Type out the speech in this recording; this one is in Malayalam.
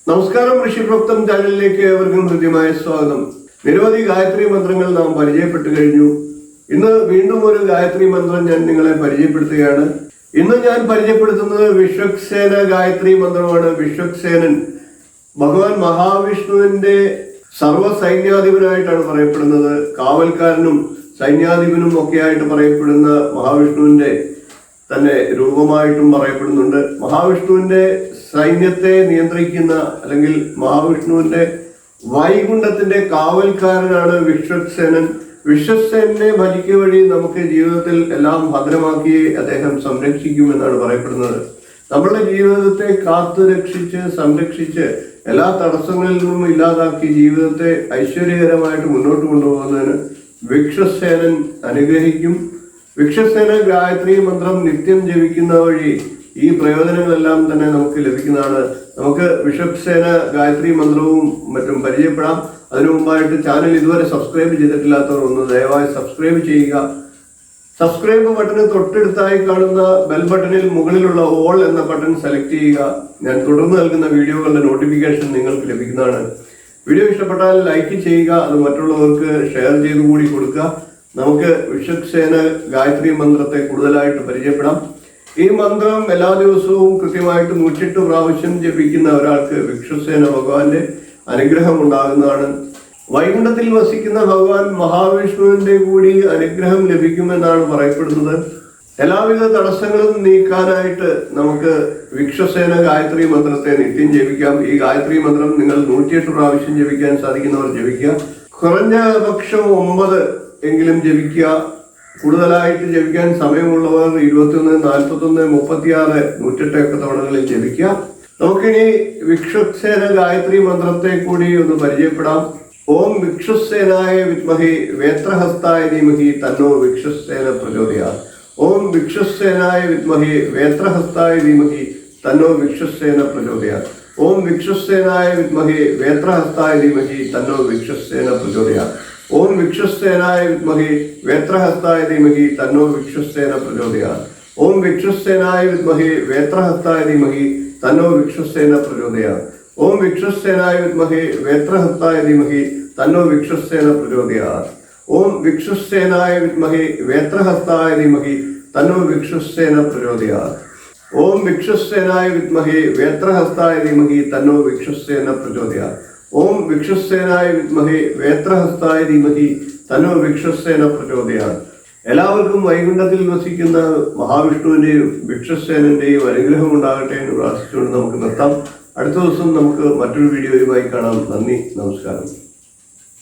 നമസ്കാരം, ഋഷിപ്രോക്തം ചാനലിലേക്ക് ഏവർക്കും ഹൃദ്യമായ സ്വാഗതം. നിരവധി ഗായത്രി മന്ത്രങ്ങൾ നാം പരിചയപ്പെട്ടു കഴിഞ്ഞു. ഇന്ന് വീണ്ടും ഒരു ഗായത്രി മന്ത്രം ഞാൻ നിങ്ങളെ പരിചയപ്പെടുത്തുകയാണ്. ഇന്ന് ഞാൻ പരിചയപ്പെടുത്തുന്നത് വിശ്വക്സേന ഗായത്രി മന്ത്രമാണ്. വിശ്വക്സേനൻ ഭഗവാൻ മഹാവിഷ്ണുവിന്റെ സർവ്വ സൈന്യാധിപനായിട്ടാണ് പറയപ്പെടുന്നത്. കാവൽക്കാരനും സൈന്യാധിപനും ഒക്കെ ആയിട്ട് പറയപ്പെടുന്ന മഹാവിഷ്ണുവിന്റെ തന്നെ രൂപമായിട്ടും പറയപ്പെടുന്നുണ്ട്. മഹാവിഷ്ണുവിന്റെ സൈന്യത്തെ നിയന്ത്രിക്കുന്ന അല്ലെങ്കിൽ മഹാവിഷ്ണുവിന്റെ വൈകുണ്ഠത്തിന്റെ കാവൽക്കാരനാണ് വിശ്വക്സേനൻ. വിശ്വക്സേനെ ഭജിക്കുക വഴി നമുക്ക് ജീവിതത്തിൽ എല്ലാം ഭദ്രമാക്കി അദ്ദേഹം സംരക്ഷിക്കുമെന്നാണ് പറയപ്പെടുന്നത്. നമ്മളുടെ ജീവിതത്തെ കാത്തു രക്ഷിച്ച് സംരക്ഷിച്ച് എല്ലാ തടസ്സങ്ങളിൽ നിന്നും ഇല്ലാതാക്കി ജീവിതത്തെ ഐശ്വര്യകരമായിട്ട് മുന്നോട്ട് കൊണ്ടുപോകുന്നതിന് വിശ്വക്സേനൻ അനുഗ്രഹിക്കും. വിശ്വക്സേന ഗായത്രി മന്ത്രം നിത്യം ജപിക്കുന്ന വഴി ഈ പ്രയോജനങ്ങളെല്ലാം തന്നെ നമുക്ക് ലഭിക്കുന്നതാണ്. നമുക്ക് വിശ്വക്സേന ഗായത്രി മന്ത്രവും മറ്റും പരിചയപ്പെടാം. അതിനു മുമ്പായിട്ട് ചാനൽ ഇതുവരെ സബ്സ്ക്രൈബ് ചെയ്തിട്ടില്ലാത്തവർ ഒന്ന് ദയവായി സബ്സ്ക്രൈബ് ചെയ്യുക. സബ്സ്ക്രൈബ് ബട്ടന് തൊട്ടടുത്തായി കാണുന്ന ബെൽ ബട്ടണിൽ മുകളിലുള്ള ഓൾ എന്ന ബട്ടൺ സെലക്ട് ചെയ്യുക. ഞാൻ തുടർന്ന് നൽകുന്ന വീഡിയോകളുടെ നോട്ടിഫിക്കേഷൻ നിങ്ങൾക്ക് ലഭിക്കുന്നതാണ്. വീഡിയോ ഇഷ്ടപ്പെട്ടാൽ ലൈക്ക് ചെയ്യുക. അത് മറ്റുള്ളവർക്ക് ഷെയർ ചെയ്തു കൂടി കൊടുക്കുക. നമുക്ക് വിശ്വക്സേന ഗായത്രി മന്ത്രത്തെ കൂടുതലായിട്ട് പരിചയപ്പെടാം. ഈ മന്ത്രം എല്ലാ ദിവസവും കൃത്യമായിട്ട് 108 പ്രാവശ്യം ജപിക്കുന്ന ഒരാൾക്ക് വിശ്വക്സേന ഭഗവാന്റെ അനുഗ്രഹം ഉണ്ടാകുന്നതാണ്. വൈകുണ്ഠത്തിൽ വസിക്കുന്ന ഭഗവാൻ മഹാവിഷ്ണുവിന്റെ കൂടി അനുഗ്രഹം ലഭിക്കുമെന്നാണ് പറയപ്പെടുന്നത്. എല്ലാവിധ തടസ്സങ്ങളും നീക്കാനായിട്ട് നമുക്ക് വിശ്വക്സേന ഗായത്രി മന്ത്രത്തെ നിത്യം ജപിക്കാം. ഈ ഗായത്രി മന്ത്രം നിങ്ങൾ 108 പ്രാവശ്യം ജപിക്കാൻ സാധിക്കുന്നവർ ജപിക്കുക. കുറഞ്ഞ പക്ഷം 9 എങ്കിലും ജപിക്കുക. കൂടുതലായിട്ട് ജപിക്കാൻ സമയമുള്ളവർ 21, 41, 36, 108 ഒക്കെ തവണകളിൽ ജപിക്കുക. നമുക്കിനി വിശ്വക്സേന ഗായത്രി മന്ത്രത്തെ കൂടി ഒന്ന് പരിചയപ്പെടാം. ഓം വിശ്വക്സേനായ വിദ്മഹി വേത്രഹസ്തായ ധീമഹി തന്നോ വിശ്വക്സേന പ്രചോദയാത്. ഓം വിശ്വക്സേനായ വിദ്മഹി വേത്രഹസ്തായ ധീമഹി തന്നോ വിശ്വക്സേന പ്രചോദയാത്. ഓം വിശ്വക്സേനായ വിദ്മഹി വേത്രഹസ്തായ ധീമഹി തന്നോ വിശ്വക്സേന പ്രചോദയാത്. ഓം വിശ്വക്സേനായ വിദ്മഹി വേത്രഹസ്തായ ധീമഹി തന്നോ വിശ്വക്സേന പ്രചോദയാത്. ഓം വിശ്വക്സേനായ വിദ്മഹി വേത്രഹസ്തായ ധീമഹി തന്നോ വിശ്വക്സേന പ്രചോദയാത്. ഓം വിശ്വക്സേനായ വിദ്മഹി വേത്രഹസ്തായ ധീമഹി തന്നോ വിശ്വക്സേന പ്രചോദയാത്. ഓം വിശ്വക്സേനായ വിദ്മഹി വേത്രഹസ്തായ ധീമഹി തന്നോ വിശ്വക്സേന പ്രചോദയാത്. ഓം വിശ്വക്സേനായ വിദ്മഹി വേത്രഹസ്തായ ധീമഹി തന്നോ വിശ്വക്സേന പ്രചോദയാത്. ഓം വിശ്വക്സേനായ വിദ്മഹി വേത്രഹസ്തായ ധീമഹി തന്നോ വിശ്വക്സേന പ്രചോദയാത്. എല്ലാവർക്കും വൈകുണ്ഠത്തിൽ വസിക്കുന്ന മഹാവിഷ്ണുവിന്റെയും വിശ്വക്സേനന്റെയും അനുഗ്രഹം ഉണ്ടാകട്ടെ എന്ന് പ്രാർത്ഥിച്ചുകൊണ്ട് നമുക്ക് നിർത്താം. അടുത്ത ദിവസം നമുക്ക് മറ്റൊരു വീഡിയോയുമായി കാണാം. നന്ദി, നമസ്കാരം.